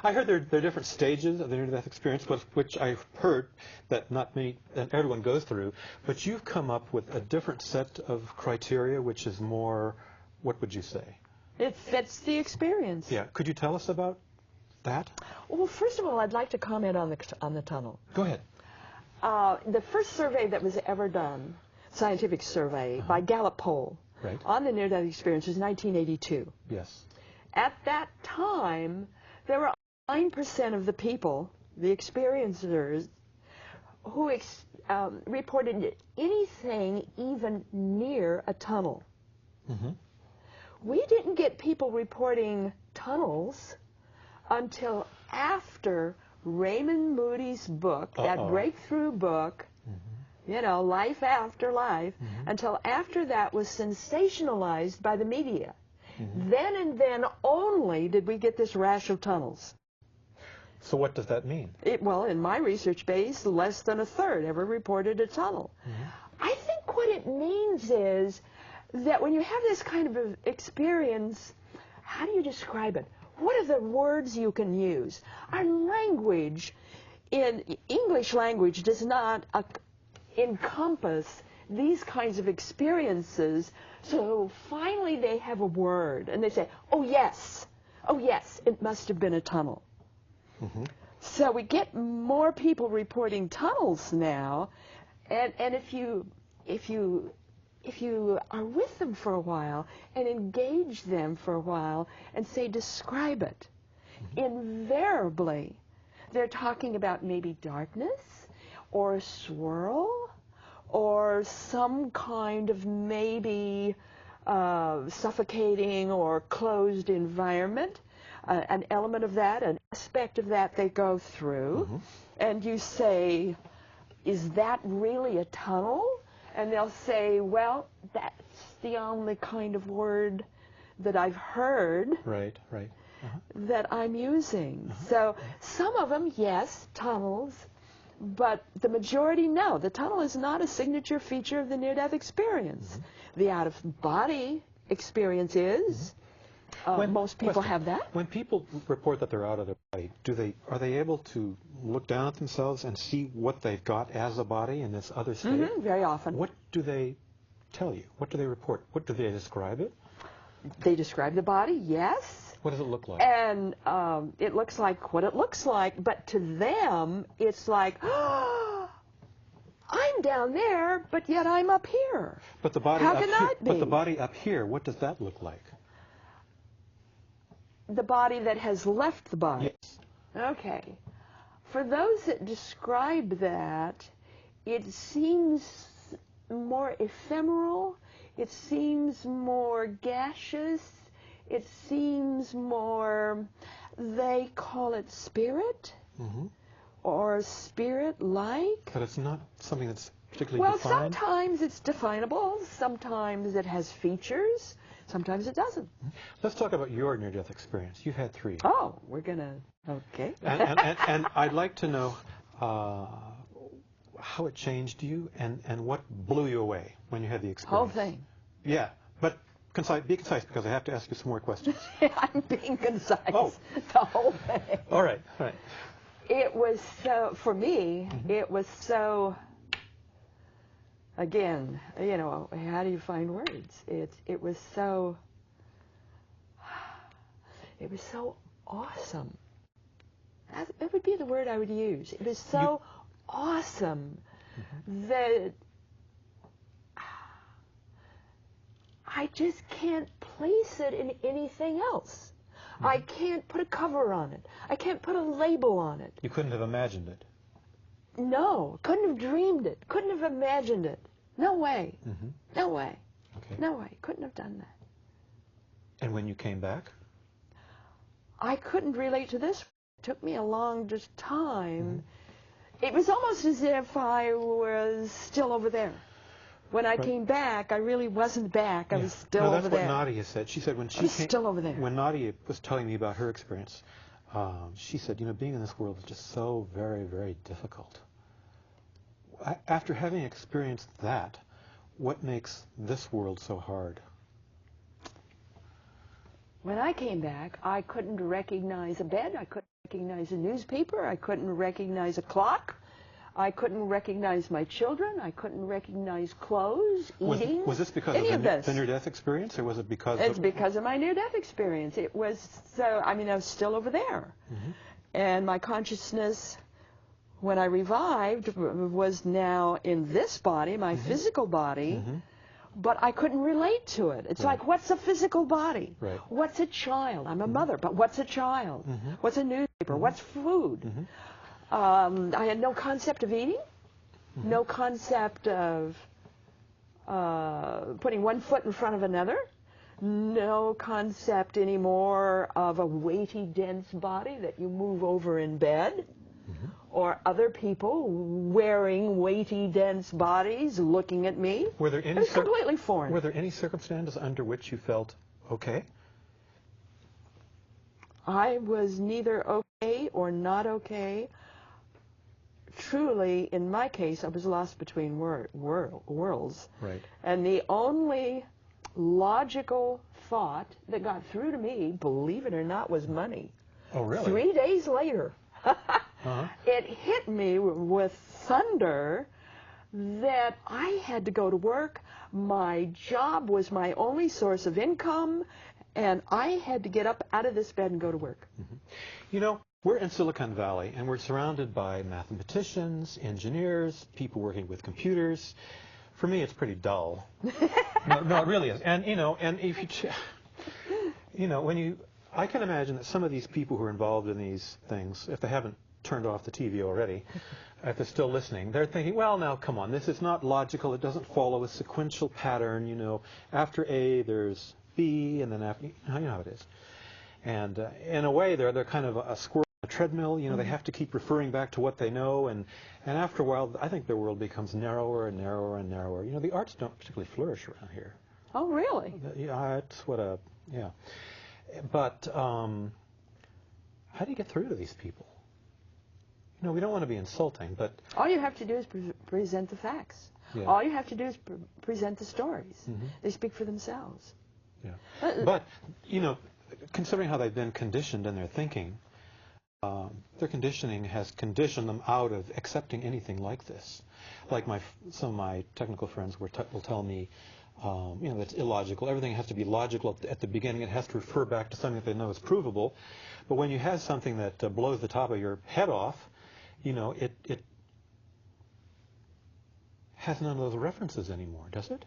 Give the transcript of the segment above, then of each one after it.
I heard there are different stages of the near-death experience, which I've heard that not everyone goes through, but you've come up with a different set of criteria, which is more, what would you say? It fits the experience. Yeah. Could you tell us about that? Well, first of all, I'd like to comment on the tunnel. Go ahead. The first survey that was ever done, scientific survey, by Gallup poll, Right. on the near-death experience was 1982. Yes. At that time, there were 9% of the people, the experiencers, who reported anything even near a tunnel. Mm-hmm. We didn't get people reporting tunnels until after Raymond Moody's book, that breakthrough book, you know, Life After Life, until after that was sensationalized by the media. Then and then only did we get this rash of tunnels. So what does that mean? Well, in my research base, less than a third ever reported a tunnel. I think what it means is that when you have this kind of experience, how do you describe it? What are the words you can use? Our language, in English language, does not encompass these kinds of experiences. So finally they have a word, and they say, oh yes, it must have been a tunnel. So we get more people reporting tunnels now, and if you are with them for a while and engage them for a while and say, describe it, invariably they're talking about maybe darkness or a swirl or some kind of maybe suffocating or closed environment, an element of that, an aspect of that they go through, and you say, is that really a tunnel? And they'll say, well, that's the only kind of word that I've heard that I'm using. So some of them, yes, tunnels, but the majority, no. The tunnel is not a signature feature of the near-death experience. The out-of-body experience is. Most people have that. When people report that they're out of their body, are they able to look down at themselves and see what they've got as a body in this other state? Very often. What do they tell you? What do they report? What do they describe it? They describe the body, yes. What does it look like? And it looks like what it looks like, but to them, it's like, oh, I'm down there, but yet I'm up here. But the body How can that be? But the body up here, what does that look like? The body that has left the body. Yes. Okay. For those that describe that, it seems more ephemeral, it seems more gaseous, it seems more, they call it spirit, or spirit-like. But it's not something that's particularly defined? Well, sometimes it's definable, sometimes it has features, sometimes it doesn't. Let's talk about your near-death experience. You've had 3. Oh, we're going to, okay. and I'd like to know how it changed you and what blew you away when you had the experience. Whole thing. Yeah, but be concise because I have to ask you some more questions. I'm being concise. Oh. The whole thing. All right. It was so, for me, it was so, again, you know, how do you find words? It was so awesome. That would be the word I would use. It was so awesome that I just can't place it in anything else. I can't put a cover on it. I can't put a label on it. You couldn't have imagined it. No, couldn't have dreamed it. Couldn't have imagined it. No way. No way. Okay. No way. Couldn't have done that. And when you came back? I couldn't relate to this. It took me a long time. It was almost as if I was still over there. When I came back, I really wasn't back. I was still over there. That's what Nadia said. She said when she I was still over there. When Nadia was telling me about her experience, she said, you know, being in this world is just so very, very difficult. After having experienced that, what makes this world so hard? When I came back, I couldn't recognize a bed, I couldn't recognize a newspaper, I couldn't recognize a clock, I couldn't recognize my children, I couldn't recognize clothes, eating, Was this because any of of this. the near-death experience, or was it because It's of... because of my near-death experience. It was so, I mean, I was still over there. Mm-hmm. And my consciousness, when I revived, was now in this body, my Mm-hmm. physical body, Mm-hmm. but I couldn't relate to it. It's Right. like, what's a physical body? Right. What's a child? I'm a mother, but what's a child? Mm-hmm. What's a newspaper? What's food? Mm-hmm. I had no concept of eating, no concept of putting one foot in front of another, no concept anymore of a weighty, dense body that you move over in bed, or other people wearing weighty, dense bodies looking at me. Were there It any was completely foreign. Were there any circumstances under which you felt okay? I was neither okay or not okay. Truly, in my case, I was lost between worlds. Right. And the only logical thought that got through to me, believe it or not, was money. Oh, really? 3 days later, it hit me with thunder that I had to go to work. My job was my only source of income, and I had to get up out of this bed and go to work. You know, we're in Silicon Valley, and we're surrounded by mathematicians, engineers, people working with computers. For me, it's pretty dull. No, it really is. And, and if I can imagine that some of these people who are involved in these things, if they haven't turned off the TV already, if they're still listening, they're thinking, well, now, come on, this is not logical. It doesn't follow a sequential pattern. After A, there's B, and then after, you know how it is. And in a way, they're kind of a squirrel on a treadmill. They have to keep referring back to what they know, and after a while, I think their world becomes narrower and narrower and narrower. The arts don't particularly flourish around here. Oh, really? Yeah, it's yeah. But how do you get through to these people? We don't want to be insulting, but... All you have to do is present the facts. Yeah. All you have to do is present the stories. Mm-hmm. They speak for themselves. Yeah. But, considering how they've been conditioned in their thinking, their conditioning has conditioned them out of accepting anything like this. Like some of my technical friends will tell me, that's illogical. Everything has to be logical at the beginning. It has to refer back to something that they know is provable. But when you have something that blows the top of your head off, it has none of those references anymore, does it?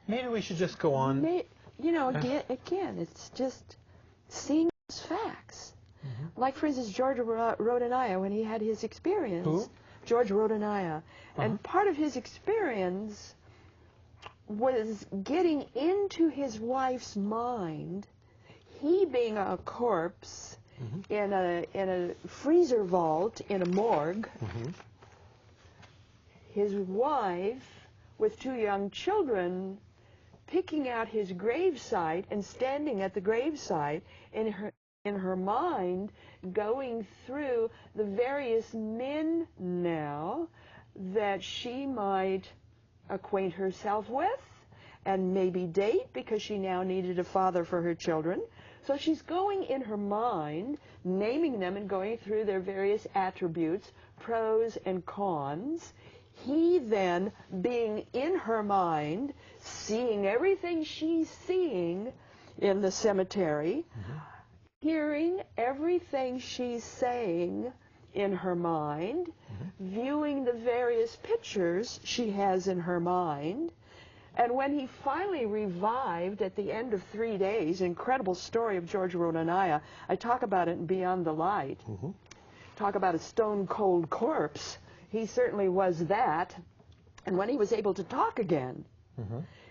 Maybe we should just go on. Again, it's just seeing those facts. Mm-hmm. Like, for instance, George Rodaniah, when he had his experience. Who? George Rodaniah. And part of his experience was getting into his wife's mind, he being a corpse in a freezer vault in a morgue, his wife with 2 young children picking out his gravesite and standing at the gravesite in her mind, going through the various men now that she might acquaint herself with and maybe date, because she now needed a father for her children. So she's going in her mind, naming them and going through their various attributes, pros and cons. He then, being in her mind, seeing everything she's seeing in the cemetery, hearing everything she's saying in her mind, viewing the various pictures she has in her mind. And when he finally revived at the end of 3 days, incredible story of George Rodaniah, I talk about it in Beyond the Light, talk about a stone-cold corpse. He certainly was that. And when he was able to talk again,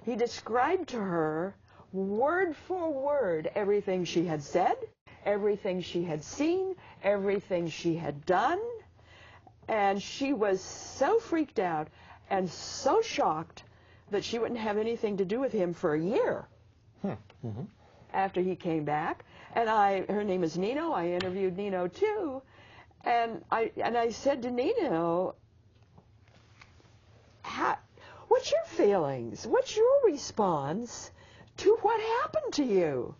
he described to her, word for word, everything she had said, everything she had seen, everything she had done. And she was so freaked out and so shocked that she wouldn't have anything to do with him for a year after he came back. And her name is Nino. I interviewed Nino too. And I said to Nino, what's your feelings? What's your response to what happened to you.